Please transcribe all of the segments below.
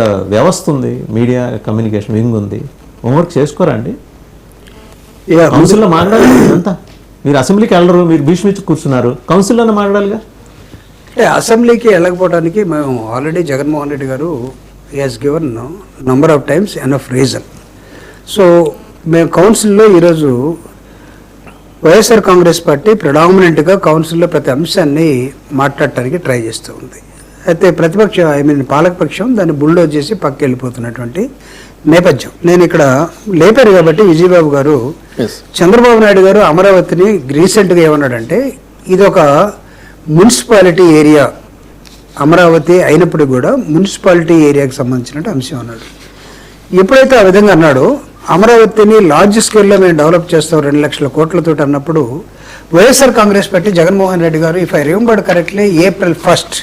పెద్ద వ్యవస్థ ఉంది, మీడియా కమ్యూనికేషన్ వింగ్ ఉంది. హోంవర్క్ చేసుకోరా అండి? కౌన్సిల్లో మాట్లాడాలి అంతా. మీరు అసెంబ్లీకి వెళ్ళరు, మీరు భీష్మించి కూర్చున్నారు, కౌన్సిల్లోనే మాట్లాడాలిగా. అంటే అసెంబ్లీకి వెళ్ళకపోవడానికి మేము ఆల్రెడీ జగన్మోహన్ రెడ్డి గారు has given number of times enough reason. So మేము కౌన్సిల్లో ఈరోజు వైఎస్ఆర్ కాంగ్రెస్ పార్టీ ప్రిడామినెంట్గా కౌన్సిల్లో ప్రతి అంశాన్ని మాట్లాడటానికి ట్రై చేస్తూ ఉంది. అయితే ప్రతిపక్షం పాలకపక్షం దాన్ని బుల్డోజ్ చేసి పక్కకి వెళ్ళిపోతున్నటువంటి నేపథ్యం. నేను ఇక్కడ లేపారు కాబట్టి విజయబాబు గారు, చంద్రబాబు నాయుడు గారు అమరావతిని రీసెంట్గా ఏమన్నాడంటే ఇది ఒక మున్సిపాలిటీ ఏరియా, అమరావతి అయినప్పుడు కూడా మున్సిపాలిటీ ఏరియాకి సంబంధించిన అంశం అన్నాడు. ఎప్పుడైతే ఆ విధంగా అన్నాడో అమరావతిని లార్జ్ స్కేల్లో మేము డెవలప్ చేస్తాం 2 లక్షల కోట్లతో అన్నప్పుడు వైఎస్ఆర్ కాంగ్రెస్ పార్టీ జగన్మోహన్ రెడ్డి గారు if I remember correctly April 1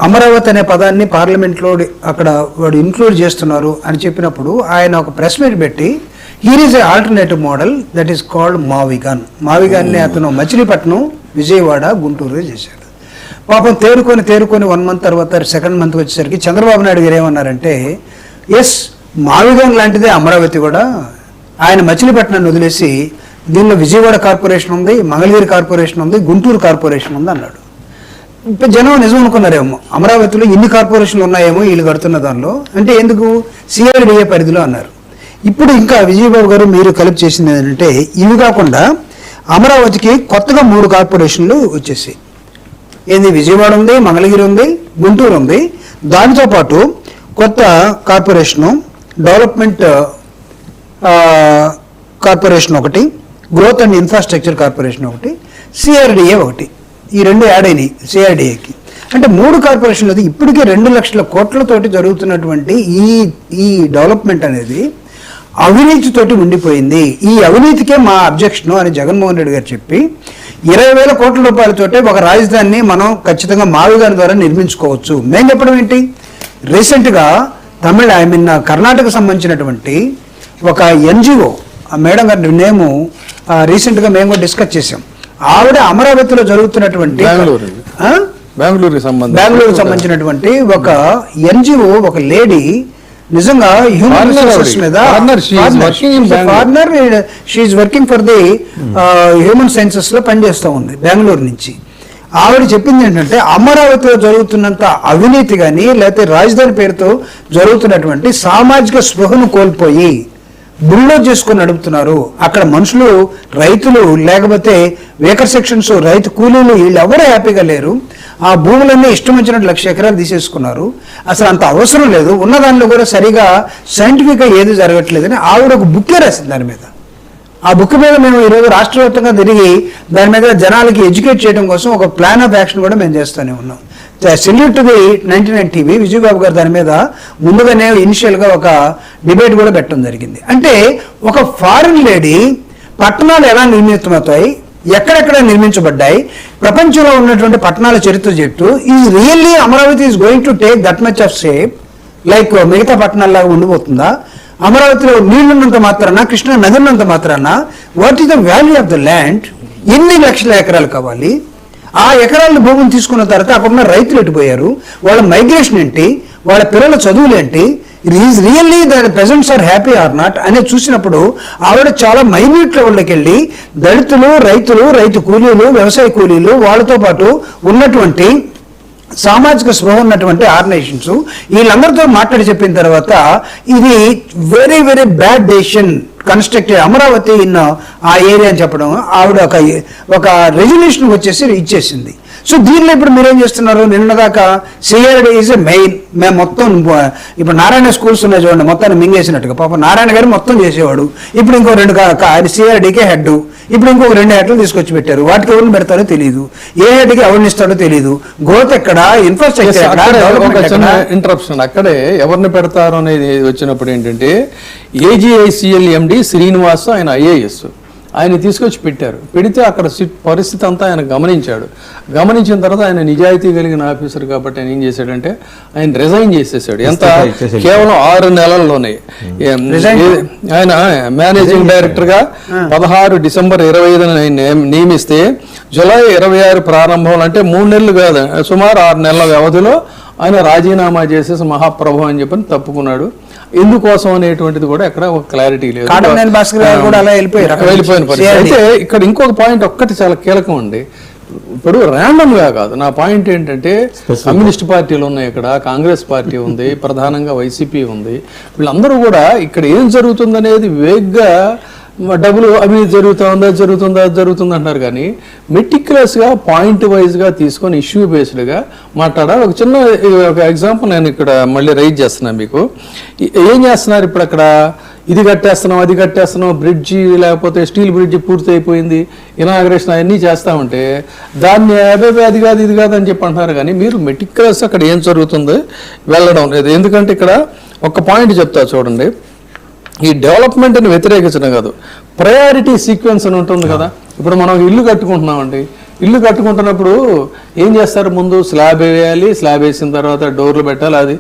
Amaravati అనే పదాన్ని పార్లమెంట్లో అక్కడ వాడు ఇంక్లూడ్ చేస్తున్నారు అని చెప్పినప్పుడు ఆయన ఒక ప్రెస్ మీట్ పెట్టి here is a alternative model that is called మావిగాన్ని అతను మచిలీపట్నం, విజయవాడ, గుంటూరు చేశాడు. పాపం తేరుకొని 1 మంత్ తర్వాత 2nd మంత్కి వచ్చేసరికి చంద్రబాబు నాయుడు గారు ఏమన్నారంటే ఎస్ మావిగాన్ లాంటిదే అమరావతి కూడా, ఆయన మచిలీపట్నాన్ని వదిలేసి దీనిలో విజయవాడ కార్పొరేషన్ ఉంది, మంగళగిరి కార్పొరేషన్ ఉంది, గుంటూరు కార్పొరేషన్ ఉంది అన్నాడు. ఇప్పుడు జనం నిజం అనుకున్నారేమో, అమరావతిలో ఇన్ని కార్పొరేషన్లు ఉన్నాయేమో వీళ్ళు కడుతున్న దానిలో, అంటే ఎందుకు CRDA పరిధిలో అన్నారు. ఇప్పుడు ఇంకా విజయబాబు గారు మీరు కలిపి చేసింది ఏంటంటే ఇవి కాకుండా అమరావతికి కొత్తగా 3 కార్పొరేషన్లు వచ్చేసాయి. ఏంది, విజయవాడ ఉంది, మంగళగిరి ఉంది, గుంటూరు ఉంది. దానితో పాటు కొత్త కార్పొరేషను డెవలప్మెంట్ కార్పొరేషన్ ఒకటి, గ్రోత్ అండ్ ఇన్ఫ్రాస్ట్రక్చర్ కార్పొరేషన్ ఒకటి, CRDA ఒకటి. ఈ 2 యాడ్ అయినాయి CRDAకి. అంటే 3 కార్పొరేషన్లు. ఇప్పటికే 2 లక్షల కోట్లతోటి జరుగుతున్నటువంటి ఈ డెవలప్మెంట్ అనేది అవినీతితోటి ఉండిపోయింది. ఈ అవినీతికే మా అబ్జెక్షన్ అని జగన్మోహన్ రెడ్డి గారు చెప్పి 20,000 కోట్ల రూపాయలతోటే ఒక రాజధానిని మనం ఖచ్చితంగా మావిగాని ద్వారా నిర్మించుకోవచ్చు. మేము చెప్పడం ఏంటి, రీసెంట్గా కర్ణాటక సంబంధించినటువంటి ఒక NGO, ఆ మేడం గారి నేము రీసెంట్గా మేము కూడా డిస్కస్ చేసాం. ఆవిడ అమరావతిలో జరుగుతున్నటువంటి బెంగళూరుకి సంబంధించినటువంటి ఒక NGO, ఒక లేడీ నిజంగా హ్యూమన్ రిసోర్సెస్ మీద she's working for the human sciences లో పనిచేస్తూ ఉంది బెంగళూరు నుంచి. ఆవిడ చెప్పింది ఏంటంటే అమరావతిలో జరుగుతున్నంత అవినీతి కానీ లేకపోతే రాజధాని పేరుతో జరుగుతున్నటువంటి సామాజిక స్పృహను కోల్పోయి బుల్డోజ్ చేసుకొని నడుపుతున్నారు. అక్కడ మనుషులు, రైతులు, లేకపోతే వేకర్ సెక్షన్స్, రైతు కూలీలు, వీళ్ళు ఎవరూ హ్యాపీగా లేరు. ఆ భూములన్నీ ఇష్టం వచ్చినట్టు 1,00,000 ఎకరాలు తీసేసుకున్నారు. అసలు అంత అవసరం లేదు, ఉన్న దానిలో కూడా సరిగా సైంటిఫిక్గా ఏది జరగట్లేదని ఆవిడ ఒక బుక్కే రాసింది దాని మీద. ఆ బుక్ మీద మేము ఈరోజు రాష్ట్ర వ్యాప్తంగా తిరిగి దాని మీద జనాలకి ఎడ్యుకేట్ చేయడం కోసం ఒక ప్లాన్ ఆఫ్ యాక్షన్ కూడా మేము చేస్తూనే ఉన్నాం. Salute to the 99 TV Vijaya Babu గారు దాని మీద ముందుగానే ఇనిషియల్గా ఒక డిబేట్ కూడా పెట్టడం జరిగింది. అంటే ఒక ఫారిన్ లేడీ పట్టణాలు ఎలా నిర్మితమవుతాయి, ఎక్కడెక్కడ నిర్మించబడ్డాయి, ప్రపంచంలో ఉన్నటువంటి పట్టణాల చరిత్ర చెప్తూ is really Amaravati is going to take that much of shape like మిగతా పట్టణాల్లాగా ఉండిపోతుందా? అమరావతిలో నీళ్లున్నంత మాత్రాన, కృష్ణా నది ఉన్నంత మాత్రాన what is the value of the land? ఎన్ని లక్షల ఎకరాలు కావాలి? ఆ ఎకరాలను భూమిని తీసుకున్న తర్వాత అక్కడున్న రైతులు ఎటుపోయారు, వాళ్ళ మైగ్రేషన్ ఏంటి, వాళ్ళ పిల్లల చదువులు ఏంటి, is really the presents are happy or not అనేది చూసినప్పుడు ఆవిడ చాలా మైన్యూట్ లెవెల్లోకి వెళ్ళి దళితులు, రైతులు, రైతు కూలీలు, వ్యవసాయ కూలీలు, వాళ్ళతో పాటు ఉన్నటువంటి సామాజిక స్పృహ ఉన్నటువంటి ఆర్గనైజేషన్స్ వీళ్ళందరితో మాట్లాడి చెప్పిన తర్వాత ఇది very very bad decision constructed Amaravati in ఆ ఏరియా అని చెప్పడం ఆవిడ ఒక రెజల్యూషన్ వచ్చేసి ఇచ్చేసింది. సో దీనిలో ఇప్పుడు మీరేం చేస్తున్నారు? నిన్నదాకా CRDA ఈజ్ ఎ మెయిన్. మేము మొత్తం ఇప్పుడు నారాయణ స్కూల్స్ ఉన్నాయి చూడండి, మొత్తాన్ని మింగేసినట్టుగా. పాప నారాయణ గారు మొత్తం చేసేవాడు. ఇప్పుడు ఇంకో 2 CRDAకే హెడ్, ఇప్పుడు ఇంకొక 2 హెడ్లు తీసుకొచ్చి పెట్టారు. వాటికి ఎవరిని పెడతారో తెలియదు, ఏ హెడ్కి ఎవరిని ఇస్తాడో తెలియదు. గ్రోత్ ఎక్కడ, ఇన్ఫ్రాస్ట్రక్చర్ ఇంటరప్షన్ అక్కడే ఎవరిని పెడతారు అనేది వచ్చినప్పుడు ఏంటంటే AGICL MD శ్రీనివాస్, ఆయన IAS, ఆయన తీసుకొచ్చి పెట్టారు. పెడితే అక్కడ పరిస్థితి అంతా ఆయన గమనించిన తర్వాత ఆయన నిజాయితీ కలిగిన ఆఫీసర్ కాబట్టి ఆయన ఏం చేశాడంటే ఆయన రిజైన్ చేసేసాడు. ఎంత కేవలం 6 నెలల్లోనే ఆయన మేనేజింగ్ డైరెక్టర్ గా 16 డిసెంబర్ 25 నియమిస్తే జూలై 26 ప్రారంభంలో, అంటే 3 నెలలు కాదు, సుమారు 6 నెలల వ్యవధిలో ఆయన రాజీనామా చేసేసి మహాప్రభు అని చెప్పని తప్పుకున్నాడు. ఎందుకోసం అనేటువంటిది కూడా ఎక్కడ ఒక క్లారిటీ లేదు. కాటమనేని భాస్కర్ గారు కూడా అలా వెళ్ళిపోయారు. వెళ్ళిపోయిన పరిస్థితి. అయితే ఇక్కడ ఇంకొక పాయింట్ ఒక్కటి చాలా కీలకం అండి. ఇప్పుడు ర్యాండమ్ గా కాదు, నా పాయింట్ ఏంటంటే కమ్యూనిస్ట్ పార్టీలు ఉన్నాయి, ఇక్కడ కాంగ్రెస్ పార్టీ ఉంది, ప్రధానంగా వైసీపీ ఉంది. వీళ్ళందరూ కూడా ఇక్కడ ఏం జరుగుతుందనేది వేగ్గా డబ్బులు అవి జరుగుతుందా అంటారు. కానీ మెటిక్యులస్గా పాయింట్ వైజ్గా తీసుకొని ఇష్యూ బేస్డ్గా మాట్లాడాలి. ఒక చిన్న ఒక ఎగ్జాంపుల్ నేను ఇక్కడ మళ్ళీ రైజ్ చేస్తున్నాను మీకు. ఏం చేస్తున్నారు ఇప్పుడు అక్కడ? ఇది కట్టేస్తున్నాం, అది కట్టేస్తున్నాం, బ్రిడ్జి లేకపోతే స్టీల్ బ్రిడ్జి పూర్తి అయిపోయింది, ఇనాగ్రేషన్ అవన్నీ చేస్తామంటే దాన్ని అది కాదు ఇది కాదు అని చెప్పి అంటున్నారు. కానీ మీరు మెటిక్యులస్ అక్కడ ఏం జరుగుతుందో వెళ్ళడం లేదు. ఎందుకంటే ఇక్కడ ఒక పాయింట్ చెప్తా చూడండి. ఈ డెవలప్మెంట్ని వ్యతిరేకించడం కాదు, ప్రయారిటీ సీక్వెన్స్ అని ఉంటుంది కదా. ఇప్పుడు మనం ఇల్లు కట్టుకుంటున్నామండి, ఇల్లు కట్టుకుంటున్నప్పుడు ఏం చేస్తారు? ముందు స్లాబ్ వేయాలి, స్లాబ్ వేసిన తర్వాత డోర్లు పెట్టాలి, అది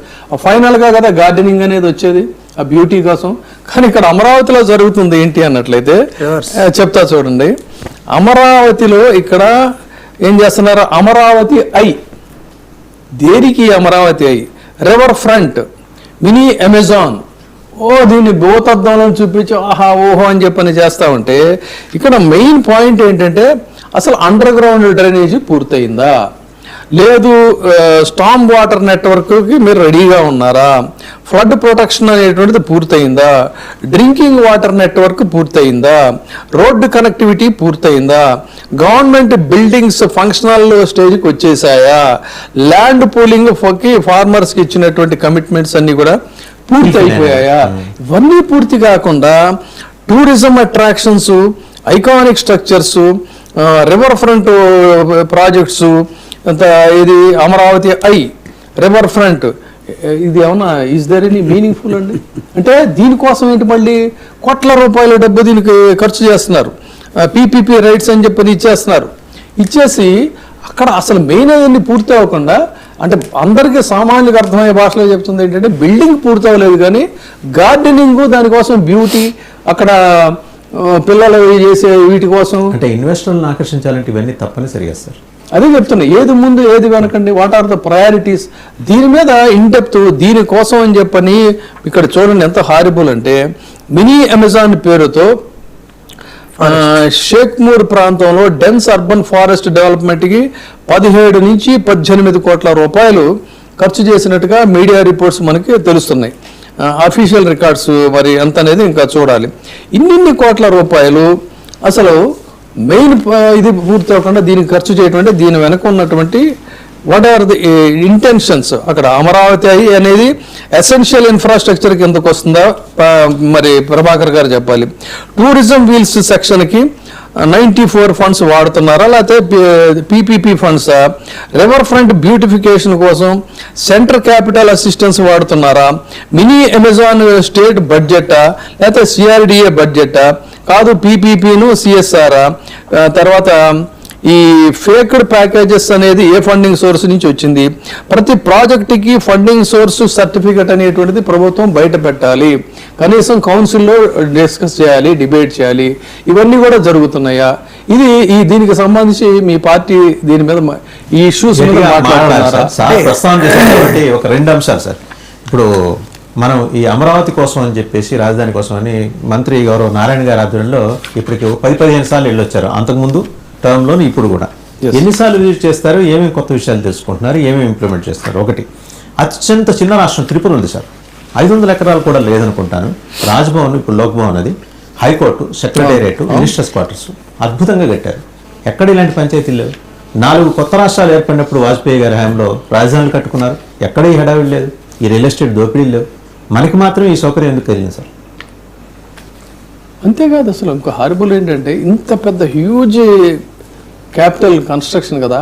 ఫైనల్గా కదా గార్డెనింగ్ అనేది వచ్చేది ఆ బ్యూటీ కోసం. కానీ ఇక్కడ అమరావతిలో జరుగుతుంది ఏంటి అన్నట్లయితే చెప్తా చూడండి. అమరావతిలో ఇక్కడ ఏం చేస్తున్నారు? అమరావతి ఐ. దేనికి Amaravati I? River front, mini Amazon. దీన్ని భూతద్దంలో చూపించి ఆహా ఓహో అని చెప్పని చేస్తా ఉంటే ఇక్కడ మెయిన్ పాయింట్ ఏంటంటే అసలు అండర్ గ్రౌండ్ డ్రైనేజీ పూర్తయిందా లేదు? స్టామ్ వాటర్ నెట్వర్క్కి మీరు రెడీగా ఉన్నారా? ఫ్లడ్ ప్రొటెక్షన్ అనేటువంటిది పూర్తయిందా? డ్రింకింగ్ వాటర్ నెట్వర్క్ పూర్తయిందా? రోడ్డు కనెక్టివిటీ పూర్తయిందా? గవర్నమెంట్ బిల్డింగ్స్ ఫంక్షనల్ స్టేజ్కి వచ్చేసాయా? ల్యాండ్ పూలింగ్ ఫార్మర్స్కి ఇచ్చినటువంటి కమిట్మెంట్స్ అన్నీ కూడా పూర్తి అయిపోయాయా? ఇవన్నీ పూర్తి కాకుండా tourism attractions, iconic structures, river front projects, ఇది అమరావతి ఐ రివర్ ఫ్రంట్, ఇది ఏమన్నా ఈజ్ దేర్ ఎనీ మీనింగ్ఫుల్ అండి? అంటే దీనికోసం ఏంటి మళ్ళీ కోట్ల రూపాయల డబ్బు దీనికి ఖర్చు చేస్తున్నారు. పీపీపీ రైట్స్ అని చెప్పి ఇచ్చేస్తున్నారు. ఇచ్చేసి అక్కడ అసలు మెయిన్ అవన్నీ పూర్తి అవ్వకుండా, అంటే అందరికీ సామాన్యులకు అర్థమయ్యే భాషలో చెప్తుంది ఏంటంటే బిల్డింగ్ పూర్తి అవ్వలేదు కానీ గార్డెనింగ్, దానికోసం బ్యూటీ, అక్కడ పిల్లలు చేసే వీటి కోసం, అంటే ఇన్వెస్టర్లను ఆకర్షించాలంటే ఇవన్నీ తప్పనిసరిగా సార్. అదే చెప్తున్నా, ఏది ముందు ఏది వెనకండి, వాట్ ఆర్ ద ప్రయారిటీస్, దీని మీద ఇన్డెప్త్, దీనికోసం అని చెప్పని ఇక్కడ చూడండి ఎంత హారిబుల్ అంటే మినీ అమెజాన్ పేరుతో షేక్మూర్ ప్రాంతంలో డెన్స్ అర్బన్ ఫారెస్ట్ డెవలప్మెంట్కి 17 నుంచి 18 కోట్ల రూపాయలు ఖర్చు చేసినట్టుగా మీడియా రిపోర్ట్స్ మనకి తెలుస్తున్నాయి. అఫీషియల్ రికార్డ్స్ మరి ఎంత అనేది ఇంకా చూడాలి. ఇన్ని కోట్ల రూపాయలు అసలు మెయిన్ ఇది పూర్తి అవ్వకుండా దీనికి ఖర్చు చేయటం అంటే దీని వెనక ఉన్నటువంటి వాట్ ఆర్ ది ఇంటెన్షన్స్? అక్కడ అమరావతి అనేది ఎసెన్షియల్ ఇన్ఫ్రాస్ట్రక్చర్ కిందకు వస్తుందా మరి ప్రభాకర్ గారు చెప్పాలి. టూరిజం వీల్స్ సెక్షన్కి 94 ఫండ్స్ వాడుతున్నారా లేకపోతే పీపీపీ ఫండ్సా? రివర్ ఫ్రంట్ బ్యూటిఫికేషన్ కోసం సెంట్రల్ క్యాపిటల్ అసిస్టెన్స్ వాడుతున్నారా? మినీ అమెజాన్ స్టేట్ బడ్జెటా లేకపోతే సిఆర్డిఏ బడ్జెటా? కాదు పీపీపీను సిఎస్ఆరా? తర్వాత ఈ ఫేక్డ్ ప్యాకేజెస్ అనేది ఏ ఫండింగ్ సోర్స్ నుంచి వచ్చింది? ప్రతి ప్రాజెక్టుకి ఫండింగ్ సోర్స్ సర్టిఫికెట్ అనేటువంటిది ప్రభుత్వం బయట పెట్టాలి, కనీసం కౌన్సిల్లో డిస్కస్ చేయాలి, డిబేట్ చేయాలి. ఇవన్నీ కూడా జరుగుతున్నాయా? ఇది దీనికి సంబంధించి మీ పార్టీ దీని మీద ఈ ఇష్యూస్ మీద మాట్లాడుతున్నారా? ఒక 2 అంశాలు సార్. ఇప్పుడు మనం ఈ అమరావతి కోసం అని చెప్పేసి, రాజధాని కోసం అని మంత్రి గౌరవ నారాయణ గారి ఆధ్వర్యంలో ఇప్పటికి 10-15 సార్లు వెళ్ళొచ్చారు. అంతకుముందు టర్మ్లోని ఇప్పుడు కూడా ఎన్నిసార్లు విజిట్ చేస్తారు, ఏమేమి కొత్త విషయాలు తెలుసుకుంటున్నారు, ఏమేమి ఇంప్లిమెంట్ చేస్తారు? ఒకటి, అత్యంత చిన్న రాష్ట్రం త్రిపుర ఉంది సార్, 500 ఎకరాలు కూడా లేదనుకుంటాను. రాజ్భవన్, ఇప్పుడు లోక్భవన్, అది హైకోర్టు, సెక్రటేరియట్, మినిస్టర్స్ క్వార్టర్స్ అద్భుతంగా కట్టారు. ఎక్కడ ఇలాంటి పంచాయతీలు లేవు. 4 కొత్త రాష్ట్రాలు ఏర్పడినప్పుడు వాజ్పేయి గారి హయాంలో రాజధానులు కట్టుకున్నారు. ఎక్కడ ఈ హడావిడి లేదు, ఈ రియల్ ఎస్టేట్ దోపిడీలు లేవు. మనకి మాత్రం ఈ సౌకర్యం ఎందుకు కలిగింది సార్? అంతేకాదు, అసలు ఇంకో హారిబుల్ ఏంటంటే ఇంత పెద్ద హ్యూజ్ క్యాపిటల్ కన్స్ట్రక్షన్ కదా,